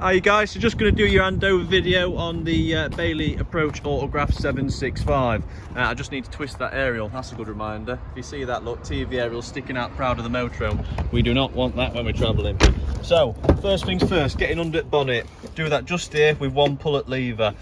Hi guys, so just going to do your handover video on the Bailey Approach Autograph 765. I just need to twist that aerial, that's a good reminder. If you see that, look, TV aerial sticking out proud of the motorhome. We do not want that when we're travelling. So, first things first, getting under the bonnet. Do that just here with one pull-up lever.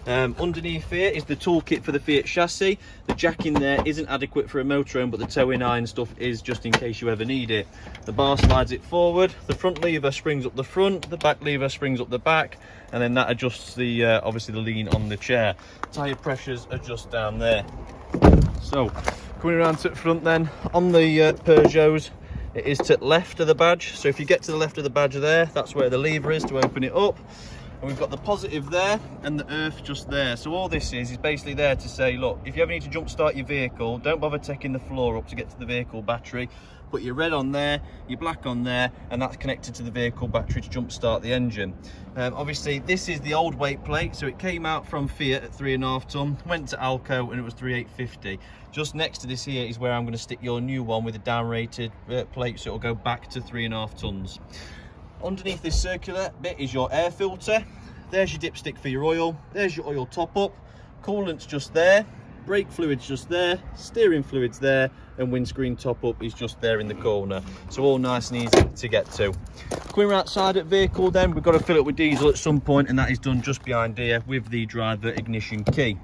Underneath here is the toolkit for the Fiat chassis. The jack in there isn't adequate for a motorhome, but the towing iron stuff is just in case you ever need it. The bar slides it forward, the front lever springs up the front, the back lever springs up the back, and then that adjusts the obviously the lean on the chair. Tyre pressures adjust down there. So coming around to the front then, on the Peugeots, it is to the left of the badge. So if you get to the left of the badge there, that's where the lever is to open it up. And we've got the positive there and the earth just there. So all this is basically there to say, look, if you ever need to jump start your vehicle, don't bother taking the floor up to get to the vehicle battery. Put your red on there, your black on there, and that's connected to the vehicle battery to jump start the engine. Obviously this is the old weight plate, so it came out from Fiat at 3.5 ton, went to Alco and it was 3,850. Just next to this here is where I'm going to stick your new one with a down rated plate, so it'll go back to 3.5 tons. Underneath this circular bit is your air filter. There's your dipstick for your oil. There's your oil top up. Coolant's just there. Brake fluid's just there. Steering fluid's there. And windscreen top up is just there in the corner. So all nice and easy to get to. Coming outside at vehicle then, we've got to fill it with diesel at some point, and that is done just behind here with the driver ignition key.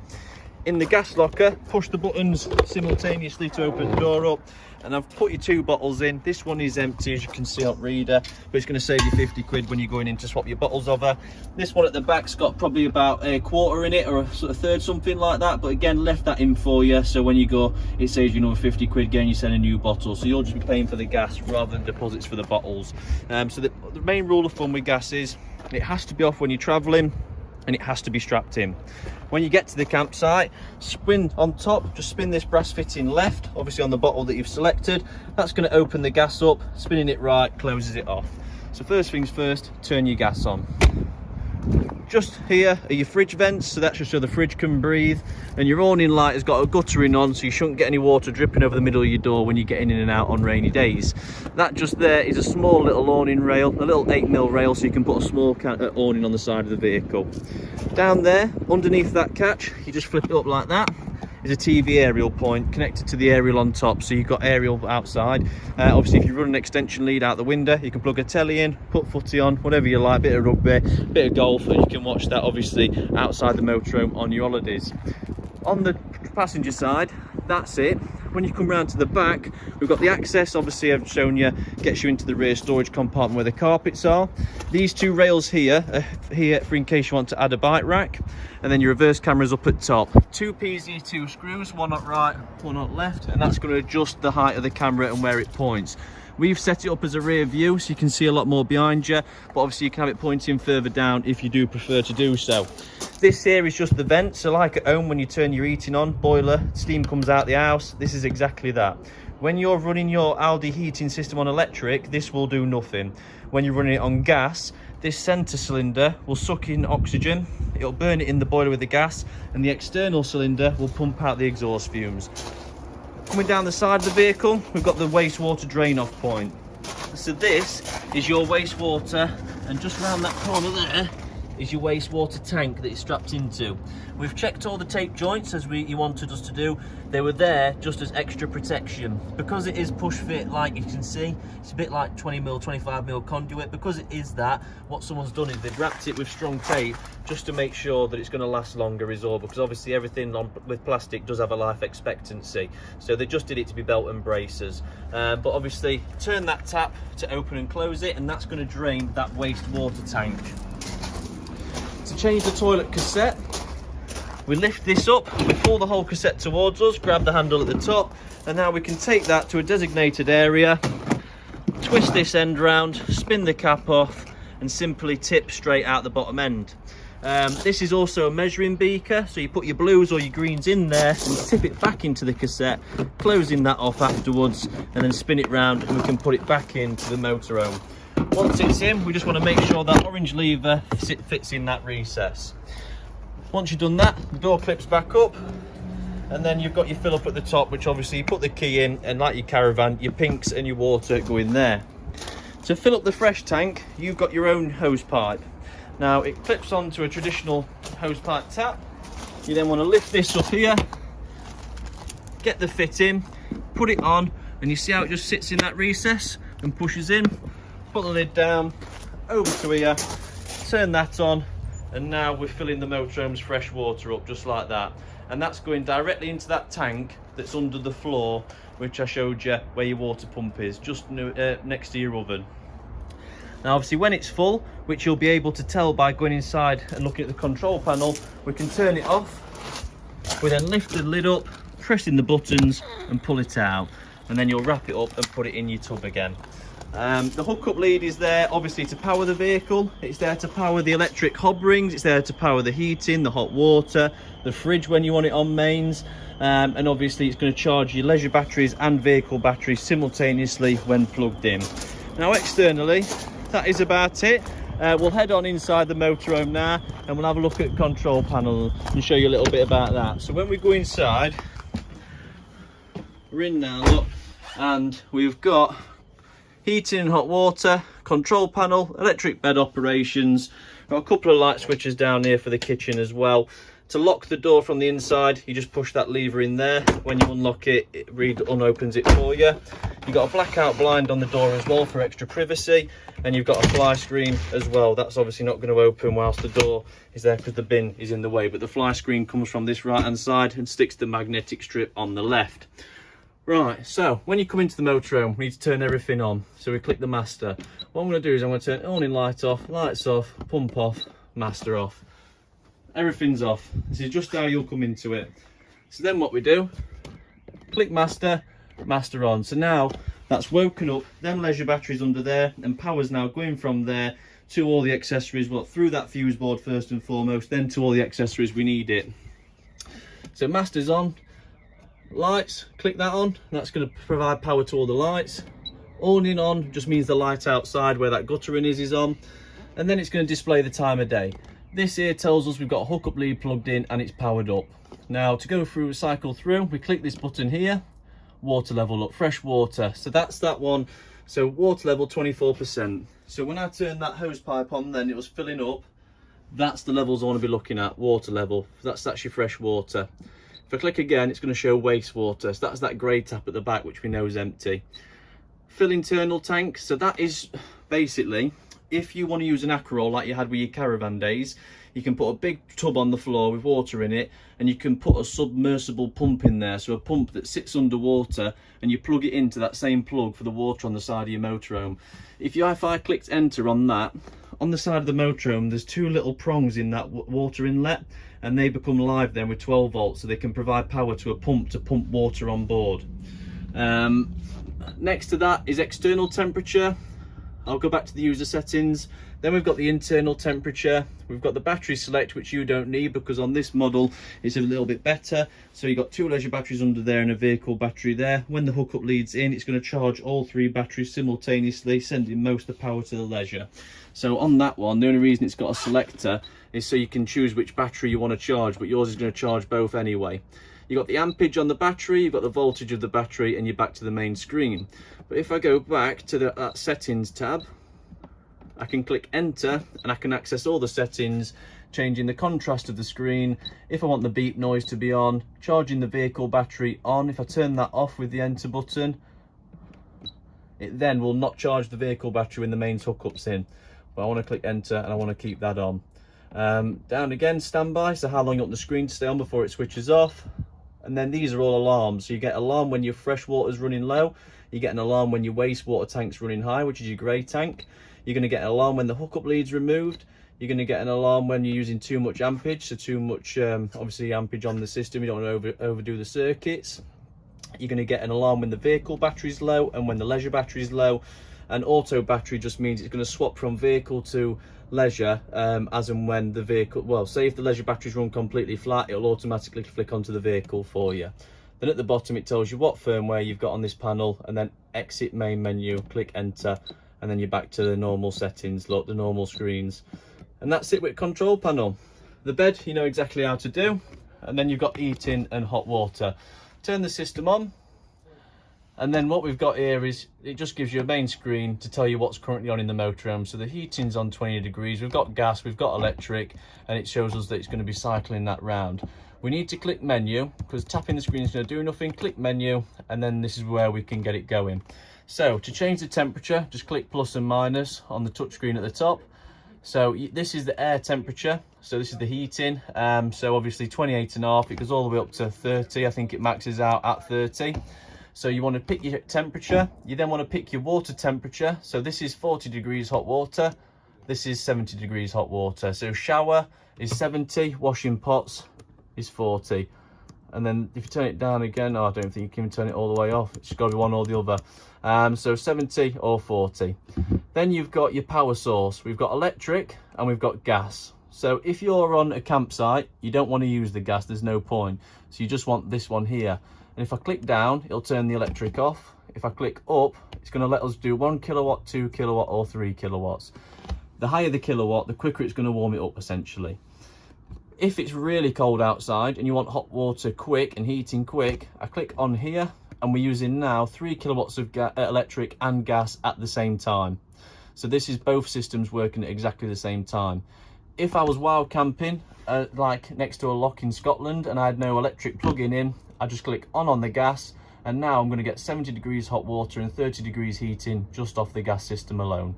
In the gas locker, push the buttons simultaneously to open the door up, and I've put your 2 bottles in. This one is empty, as you can see on reader, but it's going to save you 50 quid when you're going in to swap your bottles over. This one at the back's got probably about a quarter in it, or a sort of third, something like that, but again, left that in for you, so when you go, it saves you another 50 quid again, you send a new bottle, so you'll just be paying for the gas rather than deposits for the bottles. So the main rule of thumb with gas is it has to be off when you're travelling, and it has to be strapped in. When you get to the campsite, spin on top, just spin this brass fitting left, obviously on the bottle that you've selected. That's going to open the gas up, spinning it right closes it off. So first things first, turn your gas on. Just here are your fridge vents, so that's just so the fridge can breathe, and your awning light has got a guttering on, so you shouldn't get any water dripping over the middle of your door when you're getting in and out on rainy days. That just there is a small little awning rail, a little 8mm rail, so you can put a small awning on the side of the vehicle. Down there, underneath that catch, you just flip it up like that, is a TV aerial point connected to the aerial on top, so you've got aerial outside. Obviously if you run an extension lead out the window, you can plug a telly in, put footy on, whatever you like, bit of rugby, bit of golf, and you can watch that obviously outside the motorhome on your holidays. On the passenger side, that's it. When you come round to the back, we've got the access, obviously I've shown you, gets you into the rear storage compartment where the carpets are. These 2 rails here are here for in case you want to add a bike rack, and then your reverse camera's up at top. 2 PZ2 screws, one at right, one at left, and that's going to adjust the height of the camera and where it points. We've set it up as a rear view so you can see a lot more behind you, but obviously you can have it pointing further down if you do prefer to do so. This here is just the vent, so like at home when you turn your heating on, boiler, steam comes out the house, this is exactly that. When you're running your Aldi heating system on electric, this will do nothing. When you're running it on gas, this centre cylinder will suck in oxygen, it'll burn it in the boiler with the gas, and the external cylinder will pump out the exhaust fumes. Coming down the side of the vehicle, we've got the wastewater drain off point. So this is your wastewater, and just around that corner there is your wastewater tank that it's strapped into. We've checked all the tape joints as you wanted us to do. They were there just as extra protection. Because it is push fit, like you can see, it's a bit like 20mm, 25mm conduit. Because it is that, what someone's done is they've wrapped it with strong tape just to make sure that it's going to last longer is all, because obviously everything with plastic does have a life expectancy. So they just did it to be belt and braces. But obviously turn that tap to open and close it, and that's going to drain that wastewater tank. To change the toilet cassette, we lift this up, we pull the whole cassette towards us, grab the handle at the top, and now we can take that to a designated area, twist this end round, spin the cap off, and simply tip straight out the bottom end. This is also a measuring beaker, so you put your blues or your greens in there and tip it back into the cassette, closing that off afterwards, and then spin it round and we can put it back into the motorhome. Once it's in, we just want to make sure that orange lever fits in that recess. Once you've done that, the door clips back up, and then you've got your fill up at the top, which obviously you put the key in, and like your caravan, your pinks and your water go in there. To fill up the fresh tank, you've got your own hose pipe. Now it clips onto a traditional hosepipe tap. You then want to lift this up here, get the fit in, put it on, and you see how it just sits in that recess and pushes in. Put the lid down, over to here, turn that on, and now we're filling the motorhome's fresh water up just like that. And that's going directly into that tank that's under the floor, which I showed you where your water pump is, just next to your oven. Now obviously when it's full, which you'll be able to tell by going inside and looking at the control panel, we can turn it off. We then lift the lid up, pressing the buttons and pull it out, and then you'll wrap it up and put it in your tub again. The hookup lead is there obviously to power the vehicle. It's there to power the electric hob rings, it's there to power the heating, the hot water, the fridge when you want it on mains, and obviously it's going to charge your leisure batteries and vehicle batteries simultaneously when plugged in. Now externally, that is about it. We'll head on inside the motorhome now and we'll have a look at the control panel and show you a little bit about that. So when we go inside, we're in now, look, and we've got heating and hot water, control panel, electric bed operations. Got a couple of light switches down here for the kitchen as well. To lock the door from the inside, you just push that lever in there. When you unlock it, it unopens it for you. You've got a blackout blind on the door as well for extra privacy, and you've got a fly screen as well. That's obviously not going to open whilst the door is there because the bin is in the way, but the fly screen comes from this right hand side and sticks the magnetic strip on the left. Right, so when you come into the motorhome, we need to turn everything on. So we click the master. What I'm going to do is I'm going to turn awning light off, lights off, pump off, master off. Everything's off. This is just how you'll come into it. So then what we do, click master, master on. So now that's woken up them leisure batteries under there, and power's now going from there to all the accessories, well, through that fuse board first and foremost, then to all the accessories we need it. So master's on. Lights, click that on, that's going to provide power to all the lights. Awning on just means the light outside where that guttering is on, and then it's going to display the time of day. This here tells us we've got a hookup lead plugged in and it's powered up. Now to go through, cycle through, we click this button here, water level up, fresh water. So that's that one. So water level 24%. So when I turn that hose pipe on, then it was filling up. That's the levels I want to be looking at, water level. That's your fresh water. If I click again, it's going to show wastewater. So that's that grey tap at the back, which we know is empty. Fill internal tank. So that is basically, if you want to use an Aperol like you had with your caravan days, you can put a big tub on the floor with water in it, and you can put a submersible pump in there. So a pump that sits underwater, and you plug it into that same plug for the water on the side of your motorhome. If I clicked enter on that, on the side of the motorhome, there's two little prongs in that water inlet, and they become live then with 12 volts, so they can provide power to a pump to pump water on board. Next to that is external temperature. I'll go back to the user settings. Then we've got the internal temperature. We've got the battery select, which you don't need because on this model it's a little bit better. So you've got two leisure batteries under there and a vehicle battery there. When the hookup leads in, it's going to charge all three batteries simultaneously, sending most of the power to the leisure. So on that one, the only reason it's got a selector is so you can choose which battery you want to charge, but yours is going to charge both anyway. You've got the ampage on the battery, you've got the voltage of the battery, and you're back to the main screen. But if I go back to that settings tab, I can click enter and I can access all the settings, changing the contrast of the screen. If I want the beep noise to be on, charging the vehicle battery on. If I turn that off with the enter button, it then will not charge the vehicle battery when the mains hookup's in. But I want to click enter and I want to keep that on. Down again, standby, so how long you want the screen to stay on before it switches off. And then these are all alarms. So you get alarm when your fresh water's running low. You get an alarm when your wastewater tank's running high, which is your grey tank. You're going to get an alarm when the hookup lead's removed. You're going to get an alarm when you're using too much ampage, so too much obviously ampage on the system. You don't want to overdo the circuits. You're going to get an alarm when the vehicle battery's low and when the leisure battery's low. And auto battery just means it's going to swap from vehicle to leisure as and when the vehicle, well, say if the leisure batteries run completely flat, it'll automatically flick onto the vehicle for you. Then at the bottom it tells you what firmware you've got on this panel, and then exit main menu, click enter, and then you're back to the normal settings, look, the normal screens. And that's it with control panel. The bed you know exactly how to do, and then you've got heating and hot water. Turn the system on, And then what we've got here is, it just gives you a main screen to tell you what's currently on in the motorhome. So the heating's on 20 degrees, we've got gas, we've got electric, and it shows us that it's going to be cycling that round. We need to click menu, because tapping the screen is going to do nothing. Click menu, and then this is where we can get it going. So to change the temperature, just click plus and minus on the touchscreen at the top. So this is the air temperature, so this is the heating. So obviously 28.5, it goes all the way up to 30. I think it maxes out at 30. So you want to pick your temperature, you then want to pick your water temperature. So this is 40 degrees hot water, this is 70 degrees hot water. So shower is 70, washing pots is 40. And then if you turn it down again, I don't think you can turn it all the way off, it's got to be one or the other. So 70 or 40. Then you've got your power source, we've got electric and we've got gas. So if you're on a campsite, you don't want to use the gas, there's no point. So you just want this one here. And if I click down, it'll turn the electric off. If I click up, it's going to let us do 1 kilowatt, 2 kilowatt or 3 kilowatts. The higher the kilowatt, the quicker it's going to warm it up essentially. If it's really cold outside and you want hot water quick and heating quick, I click on here and we're using now 3 kilowatts of electric and gas at the same time. So this is both systems working at exactly the same time. If I was wild camping, like next to a loch in Scotland and I had no electric plug-in in, I just click on the gas, and now I'm going to get 70 degrees hot water and 30 degrees heating just off the gas system alone.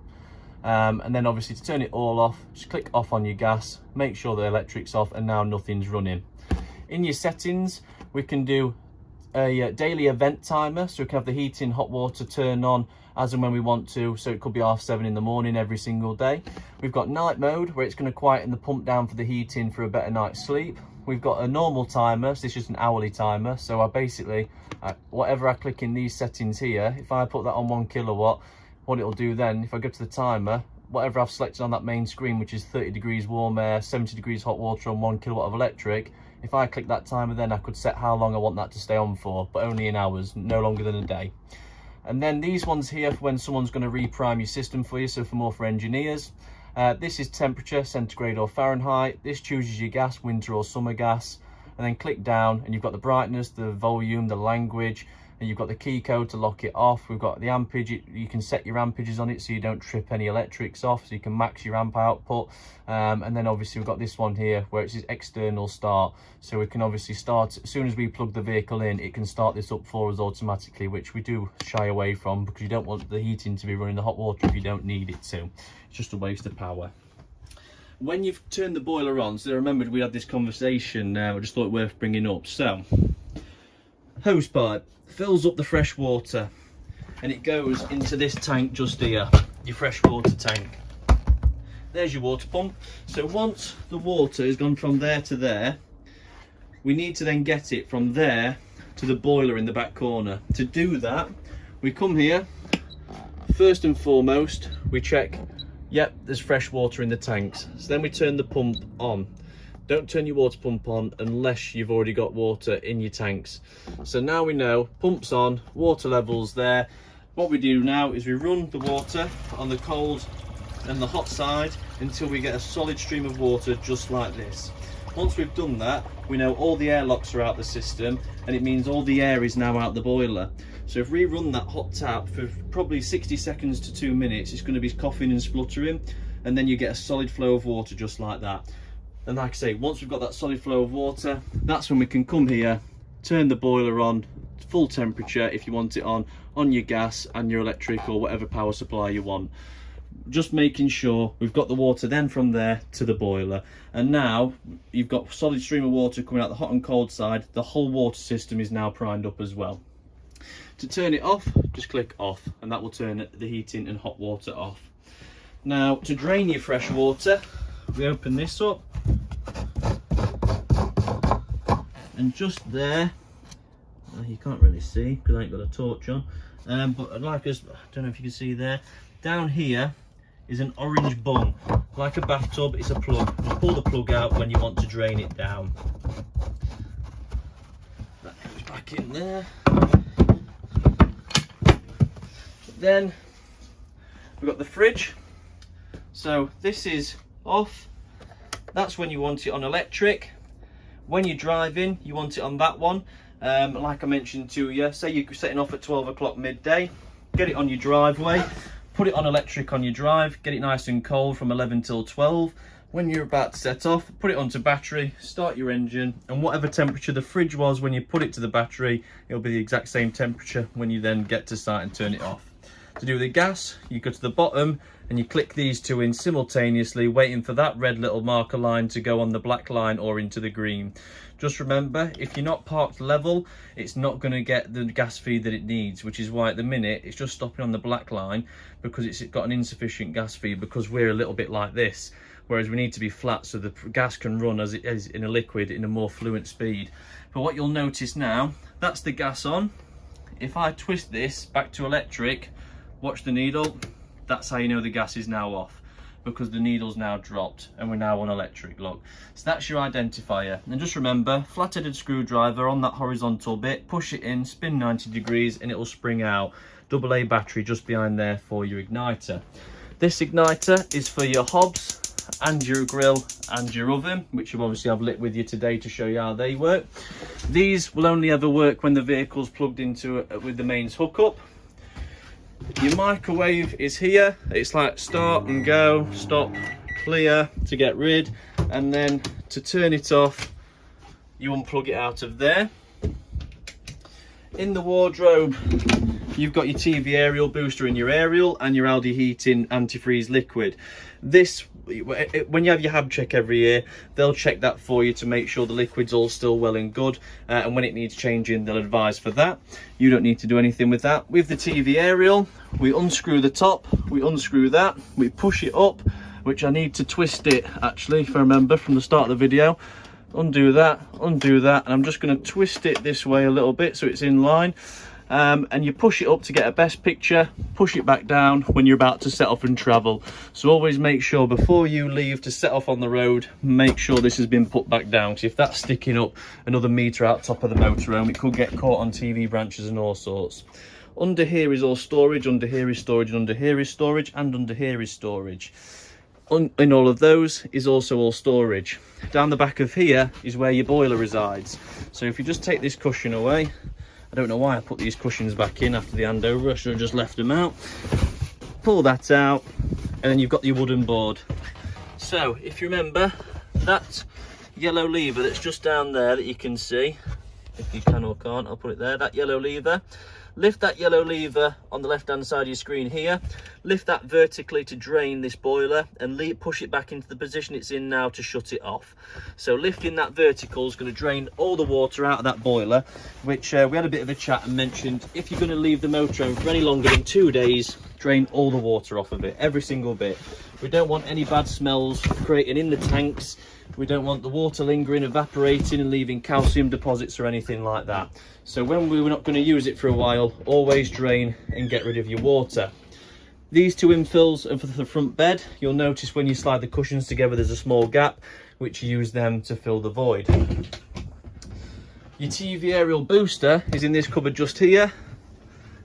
And then obviously to turn it all off, just click off on your gas, make sure the electric's off, and now nothing's running. In your settings, we can do a daily event timer, so we can have the heating, hot water turned on as and when we want to, so it could be 7:30 in the morning every single day. We've got night mode, where it's going to quieten the pump down for the heating for a better night's sleep. We've got a normal timer, so this is an hourly timer. So I basically, whatever I click in these settings here, if I put that on 1 kilowatt, what it'll do then, if I go to the timer, whatever I've selected on that main screen, which is 30 degrees warm air, 70 degrees hot water and 1 kilowatt of electric, if I click that timer, then I could set how long I want that to stay on for, but only in hours, no longer than a day. And then these ones here for when someone's going to reprime your system for you, so for more for engineers. This is temperature, centigrade or Fahrenheit. This chooses your gas, winter or summer gas. And then click down and you've got the brightness, the volume, the language, and you've got the key code to lock it off. We've got the ampage, you can set your ampages on it so you don't trip any electrics off, so you can max your amp output. And then obviously we've got this one here where it says external start, so we can obviously start as soon as we plug the vehicle in, it can start this up for us automatically, which we do shy away from because you don't want the heating to be running the hot water if you don't need it to. It's just a waste of power. When you've turned the boiler on, so I remembered we had this conversation, I just thought it worth bringing up. So hose pipe fills up the fresh water and it goes into this tank just here, your fresh water tank. There's your water pump. So once the water has gone from there to there, we need to then get it from there to the boiler in the back corner. To do that, we come here, first and foremost we check, yep, there's fresh water in the tanks. So then we turn the pump on. Don't turn your water pump on unless you've already got water in your tanks. So now we know, pump's on, water level's there. What we do now is we run the water on the cold and the hot side until we get a solid stream of water just like this. Once we've done that, we know all the airlocks are out the system, and it means all the air is now out the boiler. So if we run that hot tap for probably 60 seconds to 2 minutes, it's going to be coughing and spluttering, and then you get a solid flow of water just like that. And like I say, once we've got that solid flow of water, that's when we can come here, turn the boiler on, full temperature if you want it on your gas and your electric or whatever power supply you want. Just making sure we've got the water then from there to the boiler. And now you've got solid stream of water coming out the hot and cold side. The whole water system is now primed up as well. To turn it off, just click off, and that will turn the heating and hot water off. Now to drain your fresh water, we open this up, and just there, you can't really see because I ain't got a torch on, but like I don't know if you can see there, down here is an orange bung, like a bathtub. It's a plug. Just pull the plug out when you want to drain it down. That goes back in there. Then we've got the fridge. So this is off. That's when you want it on electric. When you're driving, you want it on that one. Like I mentioned to you, say you're setting off at 12 o'clock midday, get it on your driveway, put it on electric on your drive, get it nice and cold from 11 till 12. When you're about to set off, put it onto battery, start your engine, and whatever temperature the fridge was when you put it to the battery, it'll be the exact same temperature when you then get to site and turn it off. To do the gas, you go to the bottom and you click these two in simultaneously, waiting for that red little marker line to go on the black line or into the green. Just remember, if you're not parked level, it's not going to get the gas feed that it needs, which is why at the minute it's just stopping on the black line because it's got an insufficient gas feed, because we're a little bit like this. Whereas we need to be flat so the gas can run as it is in a liquid in a more fluent speed. But what you'll notice now, that's the gas on. If I twist this back to electric, watch the needle, that's how you know the gas is now off, because the needle's now dropped and we're now on electric, look. So that's your identifier. And just remember, flat-headed screwdriver on that horizontal bit, push it in, spin 90 degrees and it will spring out. AA battery just behind there for your igniter. This igniter is for your hobs and your grill and your oven, which you obviously have lit with you today to show you how they work. These will only ever work when the vehicle's plugged into it with the mains hookup. Your microwave is here. It's like start and go, stop, clear to get rid, and then to turn it off you unplug it out of there. In the wardrobe you've got your TV aerial booster in your aerial and your Aldi heating antifreeze liquid. This, when you have your hab check every year, they'll check that for you to make sure the liquid's all still well and good, and when it needs changing they'll advise for that. You don't need to do anything with that. With the TV aerial, we unscrew the top, we unscrew that, we push it up, which I need to twist it actually, if I remember from the start of the video. Undo that, and I'm just going to twist it this way a little bit so it's in line. And you push it up to get a best picture, push it back down when you're about to set off and travel. So always make sure before you leave to set off on the road, make sure this has been put back down, because if that's sticking up another metre out top of the motorhome, it could get caught on TV branches and all sorts. Under here is all storage, under here is storage, and under here is storage, and under here is storage. In all of those is also all storage. Down the back of here is where your boiler resides. So if you just take this cushion away, I don't know why I put these cushions back in after the handover, I should have just left them out. Pull that out, and then you've got your wooden board. So if you remember, that yellow lever that's just down there that you can see, if you can or can't, I'll put it there, that yellow lever. Lift that yellow lever on the left hand side of your screen here, lift that vertically to drain this boiler, and push it back into the position it's in now to shut it off. So lifting that vertical is going to drain all the water out of that boiler, which we had a bit of a chat and mentioned if you're going to leave the motorhome for any longer than 2 days, drain all the water off of it, every single bit. We don't want any bad smells creating in the tanks. We don't want the water lingering, evaporating and leaving calcium deposits or anything like that. So when we were not going to use it for a while, always drain and get rid of your water. These two infills are for the front bed. You'll notice when you slide the cushions together there's a small gap, which you use them to fill the void. Your TV aerial booster is in this cupboard just here.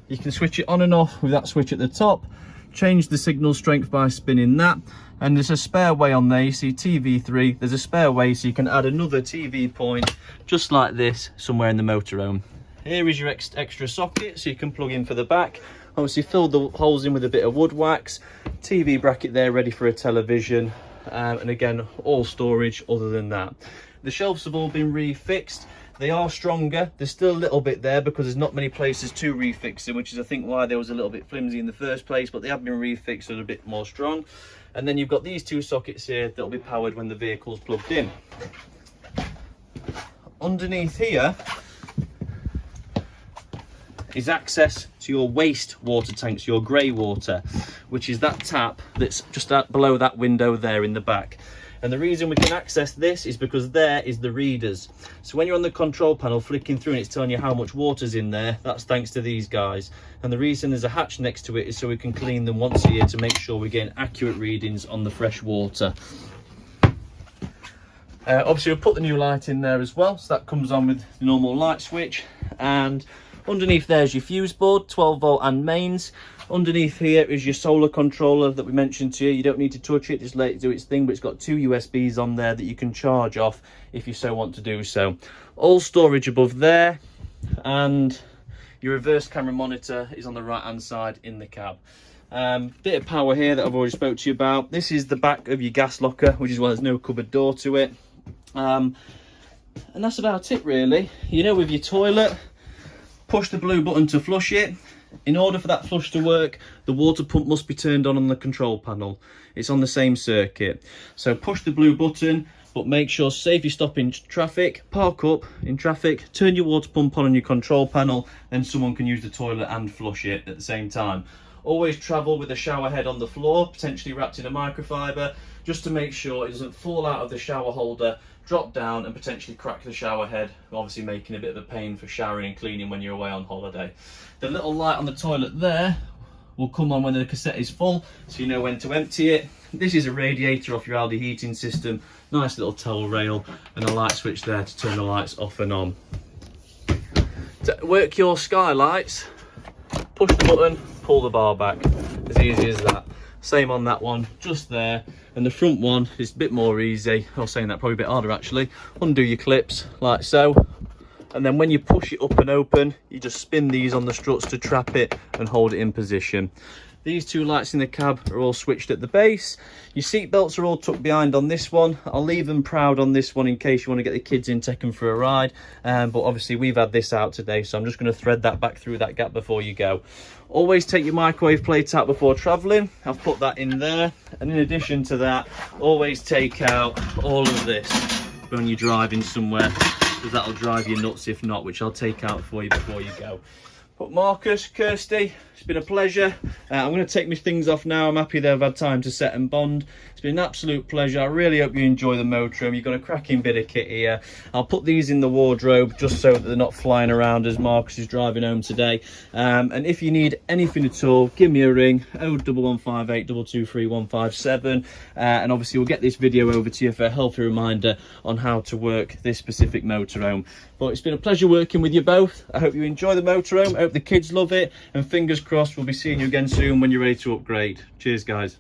You can switch it on and off with that switch at the top. Change the signal strength by spinning that, and there's a spare way on there. You see TV3, there's a spare way so you can add another TV point just like this somewhere in the motorhome. Here is your extra socket so you can plug in for the back. Obviously fill the holes in with a bit of wood wax. TV bracket there ready for a television, and again all storage other than that. The shelves have all been refixed. They are stronger. There's still a little bit there because there's not many places to refix them, which is I think why they was a little bit flimsy in the first place, but they have been refixed so they're a bit more strong. And then you've got these two sockets here that'll be powered when the vehicle's plugged in. Underneath here is access to your waste water tanks, your grey water, which is that tap that's just below that window there in the back. And the reason we can access this is because there is the readers. So when you're on the control panel flicking through and it's telling you how much water's in there, that's thanks to these guys. And the reason there's a hatch next to it is so we can clean them once a year to make sure we're getting accurate readings on the fresh water. Obviously we'll put the new light in there as well, so that comes on with the normal light switch. And underneath there's your fuse board, 12 volt and mains. Underneath here is your solar controller that we mentioned to you. You don't need to touch it, just let it do its thing, but it's got 2 USBs on there that you can charge off if you so want to do so. All storage above there. and your reverse camera monitor is on the right hand side in the cab. Bit of power here that I've already spoke to you about. This is the back of your gas locker, which is why there's no cupboard door to it. And that's about it really. You know, with your toilet, push the blue button to flush it. In order for that flush to work, the water pump must be turned on the control panel. It's on the same circuit. So push the blue button, but make sure, say if you stop in traffic, park up in traffic, turn your water pump on your control panel, then someone can use the toilet and flush it at the same time. Always travel with a shower head on the floor, potentially wrapped in a microfiber, just to make sure it doesn't fall out of the shower holder, drop down and potentially crack the shower head, obviously making a bit of a pain for showering and cleaning when you're away on holiday. The little light on the toilet there will come on when the cassette is full, so you know when to empty it. This is a radiator off your Aldi heating system, nice little towel rail, and a light switch there to turn the lights off and on. To work your skylights, push the button, pull the bar back, as easy as that. Same on that one, just there. And the front one is a bit more easy. I was saying that probably a bit harder actually. Undo your clips like so, and then when you push it up and open, you just spin these on the struts to trap it and hold it in position. These two lights in the cab are all switched at the base. Your seat belts are all tucked behind on this one. I'll leave them proud on this one in case you want to get the kids in, take them for a ride. But obviously we've had this out today, so I'm just going to thread that back through that gap before you go. Always take your microwave plate out before travelling. I've put that in there. And in addition to that, always take out all of this when you're driving somewhere, because that'll drive you nuts if not, which I'll take out for you before you go. But Marcus, Kirsty, it's been a pleasure. I'm going to take my things off now. I'm happy they've had time to set and bond. It's been an absolute pleasure. I really hope you enjoy the motorhome. You've got a cracking bit of kit here. I'll put these in the wardrobe just so that they're not flying around as Marcus is driving home today. And if you need anything at all, give me a ring, 01158 223 157. And obviously we'll get this video over to you for a healthy reminder on how to work this specific motorhome. But it's been a pleasure working with you both. I hope you enjoy the motorhome. I hope the kids love it. And fingers crossed we'll be seeing you again soon when you're ready to upgrade. Cheers, guys.